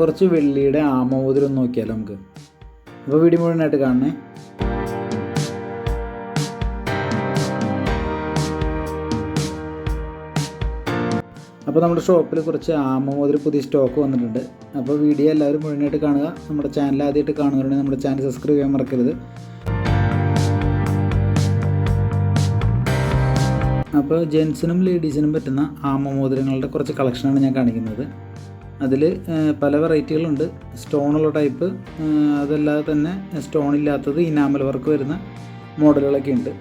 കുറച്ച് വെള്ളിയുടെ ആമോതിരം നോക്കിയാലോ നമുക്ക്. അപ്പോൾ വീഡിയോ മുഴുവനായിട്ട് കാണണേ. അപ്പോൾ നമ്മുടെ ഷോപ്പിൽ കുറച്ച് ആമോതിരം പുതിയ സ്റ്റോക്ക് വന്നിട്ടുണ്ട്. അപ്പോൾ വീഡിയോ എല്ലാവരും മുഴുവനായിട്ട് കാണുക. നമ്മുടെ ചാനൽ ആദ്യമായിട്ട് കാണുകയാണെങ്കിൽ നമ്മുടെ ചാനൽ സബ്സ്ക്രൈബ് ചെയ്യാൻ മറക്കരുത്. അപ്പോൾ ജെൻസിനും ലേഡീസിനും പറ്റുന്ന ആമോതിരങ്ങളുടെ കുറച്ച് കളക്ഷനാണ് ഞാൻ കാണിക്കുന്നത്. അതിൽ പല വെറൈറ്റികളുണ്ട്. സ്റ്റോണുള്ള ടൈപ്പ്, അതല്ലാതെ തന്നെ സ്റ്റോൺ ഇല്ലാത്തത്, ഇനാമൽ വർക്ക് വരുന്ന മോഡലുകളൊക്കെ ഉണ്ട്.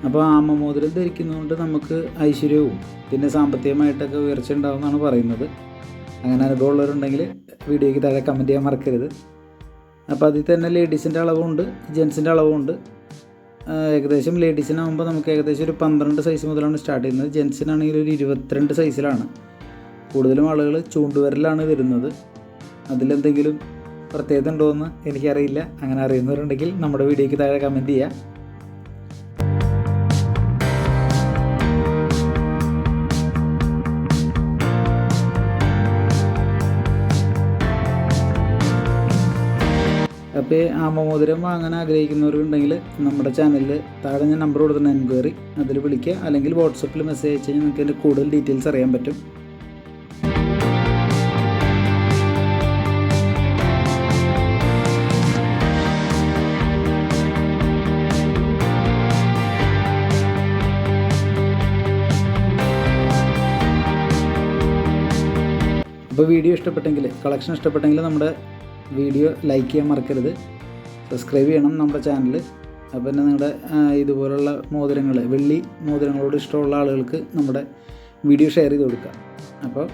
അപ്പോൾ ആമമോതിരം ധരിക്കുന്നതുകൊണ്ട് നമുക്ക് ഐശ്വര്യവും പിന്നെ സാമ്പത്തികമായിട്ടൊക്കെ ഉയർച്ച ഉണ്ടാകുമെന്നാണ് പറയുന്നത്. അങ്ങനെ അനുഭവമുള്ളവരുണ്ടെങ്കിൽ വീഡിയോയ്ക്ക് താഴെ കമൻറ്റ് ചെയ്യാൻ മറക്കരുത്. അപ്പോൾ അതിൽ തന്നെ ലേഡീസിൻ്റെ അളവുണ്ട്, ജെൻസിൻ്റെ അളവുണ്ട്. ഏകദേശം ലേഡീസിനാകുമ്പോൾ നമുക്ക് ഏകദേശം ഒരു 12 സൈസ് മുതലാണ് സ്റ്റാർട്ട് ചെയ്യുന്നത്. ജെൻസിനാണെങ്കിൽ ഒരു 22 സൈസിലാണ്. കൂടുതലും ആളുകൾ ചൂണ്ടുവിരലാണ് വരുന്നത്. അതിലെന്തെങ്കിലും പ്രത്യേകത ഉണ്ടോയെന്ന് എനിക്കറിയില്ല. അങ്ങനെ അറിയുന്നവരുണ്ടെങ്കിൽ നമ്മുടെ വീഡിയോയ്ക്ക് താഴെ കമൻറ്റ് ചെയ്യുക. അപ്പോൾ ആമമോതിരം വാങ്ങാൻ ആഗ്രഹിക്കുന്നവരുണ്ടെങ്കിൽ നമ്മുടെ ചാനലിൽ താഴെ ഞാൻ നമ്പർ കൊടുത്തിട്ടുണ്ട്, എൻക്വയറി അതിൽ വിളിക്കുക, അല്ലെങ്കിൽ വാട്സപ്പിൽ മെസ്സേജ് അയച്ചു കഴിഞ്ഞാൽ നിങ്ങൾക്ക് അതിൻ്റെ കൂടുതൽ ഡീറ്റെയിൽസ് അറിയാൻ പറ്റും. അപ്പോൾ വീഡിയോ ഇഷ്ടപ്പെട്ടെങ്കിൽ, കളക്ഷൻ ഇഷ്ടപ്പെട്ടെങ്കിൽ നമ്മുടെ വീഡിയോ ലൈക്ക് ചെയ്യാൻ മറക്കരുത്. സബ്സ്ക്രൈബ് ചെയ്യണം നമ്മുടെ ചാനൽ. അപ്പോൾ പിന്നെ നിങ്ങളുടെ ഇതുപോലുള്ള മോതിരങ്ങൾ, വെള്ളി മോതിരങ്ങളോട് ഇഷ്ടമുള്ള ആളുകൾക്ക് നമ്മുടെ വീഡിയോ ഷെയർ ചെയ്ത് കൊടുക്കുക. അപ്പോൾ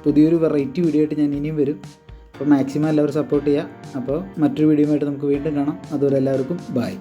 പുതിയൊരു വെറൈറ്റി വീഡിയോ ആയിട്ട് ഞാൻ ഇനിയും വരും. അപ്പോൾ മാക്സിമം എല്ലാവരും സപ്പോർട്ട് ചെയ്യുക. അപ്പോൾ മറ്റൊരു വീഡിയോയുമായിട്ട് നമുക്ക് വീണ്ടും കാണാം. അതുവരെ എല്ലാവർക്കും ബൈ.